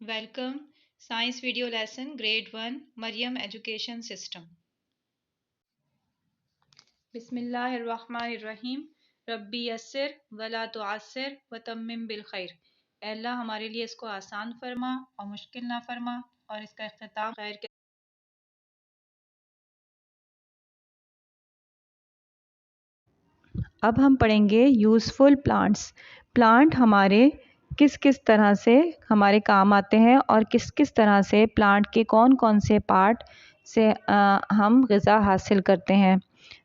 Welcome Science Video Lesson Grade 1 Maryam Education System. बिस्मिल्लाहिर्रहमानिर्रहीम रब्बी यस्सिर वला तुअस्सिर व तम्मिम बिल खैर। अल्लाह हमारे लिए इसको आसान फरमा और मुश्किल ना फरमा और इसका इख्तिताम खैर के। अब हम पढ़ेंगे यूज़फुल प्लांट्स। प्लांट हमारे किस किस तरह से हमारे काम आते हैं और किस किस तरह से प्लांट के कौन कौन से पार्ट से हम ग़िज़ा हासिल करते हैं।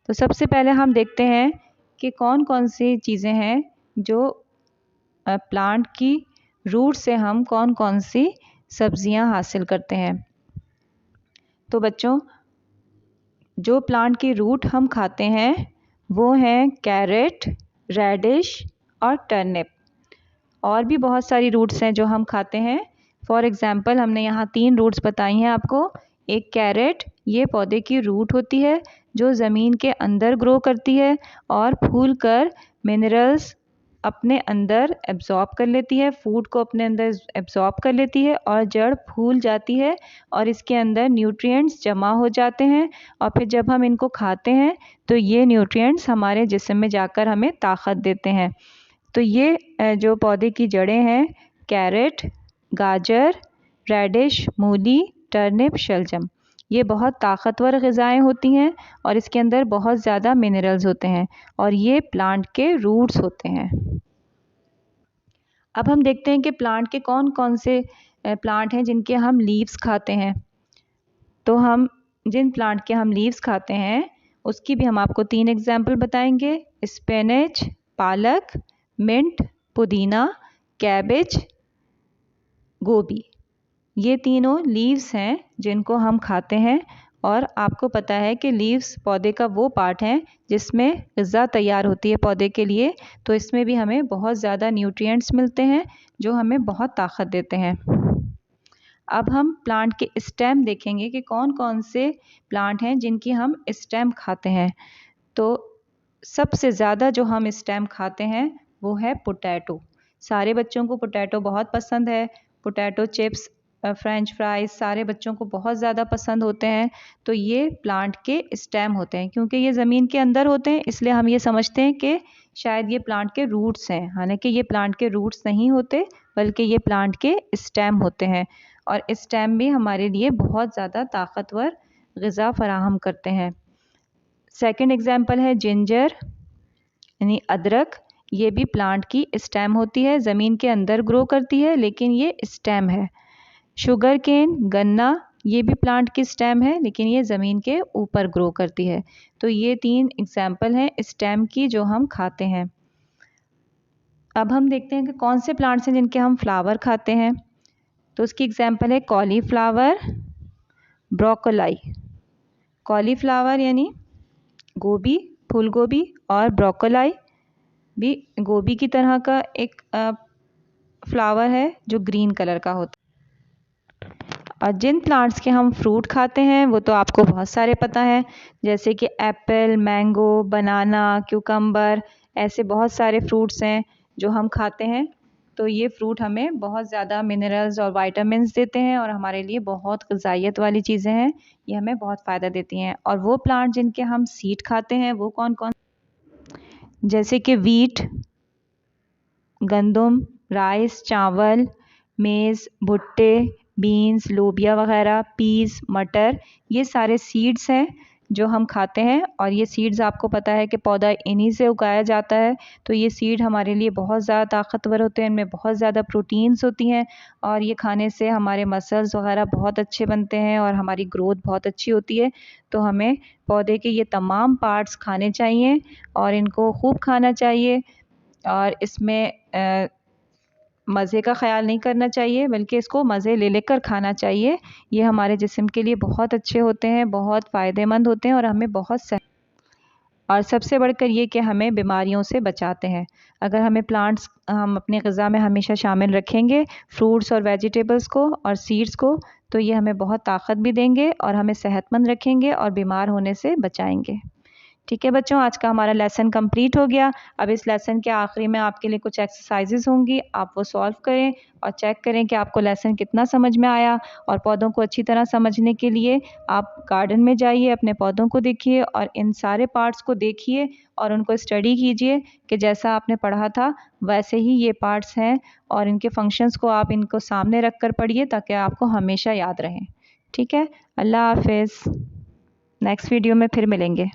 तो सबसे पहले हम देखते हैं कि कौन कौन सी चीज़ें हैं जो प्लांट की रूट से हम कौन कौन सी सब्ज़ियां हासिल करते हैं। तो बच्चों, जो प्लांट की रूट हम खाते हैं वो हैं कैरेट, रेडिश और टर्निप। और भी बहुत सारी रूट्स हैं जो हम खाते हैं। फॉर एग्ज़ाम्पल हमने यहाँ 3 रूट्स बताई हैं आपको। एक कैरेट, ये पौधे की रूट होती है जो ज़मीन के अंदर ग्रो करती है और फूल कर मिनरल्स अपने अंदर एब्ज़ॉर्ब कर लेती है, फूड को अपने अंदर एब्ज़ॉर्ब कर लेती है और जड़ फूल जाती है और इसके अंदर न्यूट्रिएंट्स जमा हो जाते हैं और फिर जब हम इनको खाते हैं तो ये न्यूट्रिएंट्स हमारे जिस्म में जाकर हमें ताकत देते हैं। तो ये जो पौधे की जड़ें हैं, कैरेट, गाजर, रेडिश, मूली, टर्निप, शलजम, ये बहुत ताकतवर ग़िज़ाएँ होती हैं और इसके अंदर बहुत ज़्यादा मिनरल्स होते हैं और ये प्लांट के रूट्स होते हैं। अब हम देखते हैं कि प्लांट के कौन कौन से प्लांट हैं जिनके हम लीव्स खाते हैं। तो हम जिन प्लांट के हम लीव्स खाते हैं उसकी भी हम आपको 3 एग्जाम्पल बताएंगे। स्पिनच, पालक, मिंट, पुदीना, कैबेज, गोभी, ये तीनों लीव्स हैं जिनको हम खाते हैं। और आपको पता है कि लीव्स पौधे का वो पार्ट है जिसमें ग़िज़ा तैयार होती है पौधे के लिए, तो इसमें भी हमें बहुत ज़्यादा न्यूट्रिएंट्स मिलते हैं जो हमें बहुत ताकत देते हैं। अब हम प्लांट के स्टेम देखेंगे कि कौन कौन से प्लांट हैं जिनकी हम स्टेम खाते हैं। तो सबसे ज़्यादा जो हम स्टेम खाते हैं वो है पोटैटो। सारे बच्चों को पोटैटो बहुत पसंद है। पोटैटो चिप्स, फ्रेंच फ्राइज सारे बच्चों को बहुत ज़्यादा पसंद होते हैं। तो ये प्लांट के स्टेम होते हैं। क्योंकि ये ज़मीन के अंदर होते हैं इसलिए हम ये समझते हैं कि शायद ये प्लांट के रूट्स हैं, हालांकि ये प्लांट के रूट्स नहीं होते बल्कि ये प्लांट के स्टेम होते हैं। और स्टेम भी हमारे लिए बहुत ज़्यादा ताकतवर ग़िज़ा फराहम करते हैं। सेकंड एग्जाम्पल है जिंजर यानी अदरक। ये भी प्लांट की स्टेम होती है, ज़मीन के अंदर ग्रो करती है लेकिन ये स्टेम है। शुगर केन, गन्ना, ये भी प्लांट की स्टेम है लेकिन ये ज़मीन के ऊपर ग्रो करती है। तो ये 3 एग्जाम्पल हैं स्टेम की जो हम खाते हैं। अब हम देखते हैं कि कौन से प्लांट्स हैं जिनके हम फ्लावर खाते हैं। तो उसकी एग्जाम्पल है कॉलीफ्लावर, ब्रोकोली। कॉलीफ्लावर यानी गोभी, फूल गोभी, और ब्रोकोली भी गोभी की तरह का एक फ्लावर है जो ग्रीन कलर का होता है। और जिन प्लांट्स के हम फ्रूट खाते हैं वो तो आपको बहुत सारे पता है, जैसे कि एप्पल, मैंगो, बनाना, क्यूकम्बर, ऐसे बहुत सारे फ्रूट्स हैं जो हम खाते हैं। तो ये फ्रूट हमें बहुत ज़्यादा मिनरल्स और विटामिन्स देते हैं और हमारे लिए बहुत ग़िज़ाइयत वाली चीज़ें हैं, ये हमें बहुत फ़ायदा देती हैं। और वो प्लांट जिनके हम सीड खाते हैं वो कौन कौन, जैसे कि वीट, गंदम, राइस, चावल, मेज़, भुट्टे, बीन्स, लोबिया वगैरह, पीस, मटर, ये सारे सीड्स हैं जो हम खाते हैं। और ये सीड्स आपको पता है कि पौधा इन्हीं से उगाया जाता है। तो ये सीड हमारे लिए बहुत ज़्यादा ताकतवर होते हैं, इनमें बहुत ज़्यादा प्रोटीन्स होती हैं और ये खाने से हमारे मसल्स वगैरह बहुत अच्छे बनते हैं और हमारी ग्रोथ बहुत अच्छी होती है। तो हमें पौधे के ये तमाम पार्ट्स खाने चाहिए और इनको खूब खाना चाहिए। और इसमें मज़े का ख़्याल नहीं करना चाहिए बल्कि इसको मज़े ले लेकर खाना चाहिए। ये हमारे जिस्म के लिए बहुत अच्छे होते हैं, बहुत फ़ायदेमंद होते हैं और हमें बहुत और सबसे बढ़कर ये कि हमें बीमारियों से बचाते हैं। अगर हमें प्लांट्स हम अपनी ग़िज़ा में हमेशा शामिल रखेंगे, फ्रूट्स और वेजिटेबल्स को और सीड्स को, तो ये हमें बहुत ताकत भी देंगे और हमें सेहतमंद रखेंगे और बीमार होने से बचाएंगे। ठीक है बच्चों, आज का हमारा लेसन कंप्लीट हो गया। अब इस लेसन के आखिरी में आपके लिए कुछ एक्सरसाइजेज होंगी, आप वो सॉल्व करें और चेक करें कि आपको लेसन कितना समझ में आया। और पौधों को अच्छी तरह समझने के लिए आप गार्डन में जाइए, अपने पौधों को देखिए और इन सारे पार्ट्स को देखिए और उनको स्टडी कीजिए कि जैसा आपने पढ़ा था वैसे ही ये पार्ट्स हैं, और इनके फंक्शंस को आप इनको सामने रख कर पढ़िए ताकि आपको हमेशा याद रहें। ठीक है, अल्लाह हाफिज़। नेक्स्ट वीडियो में फिर मिलेंगे।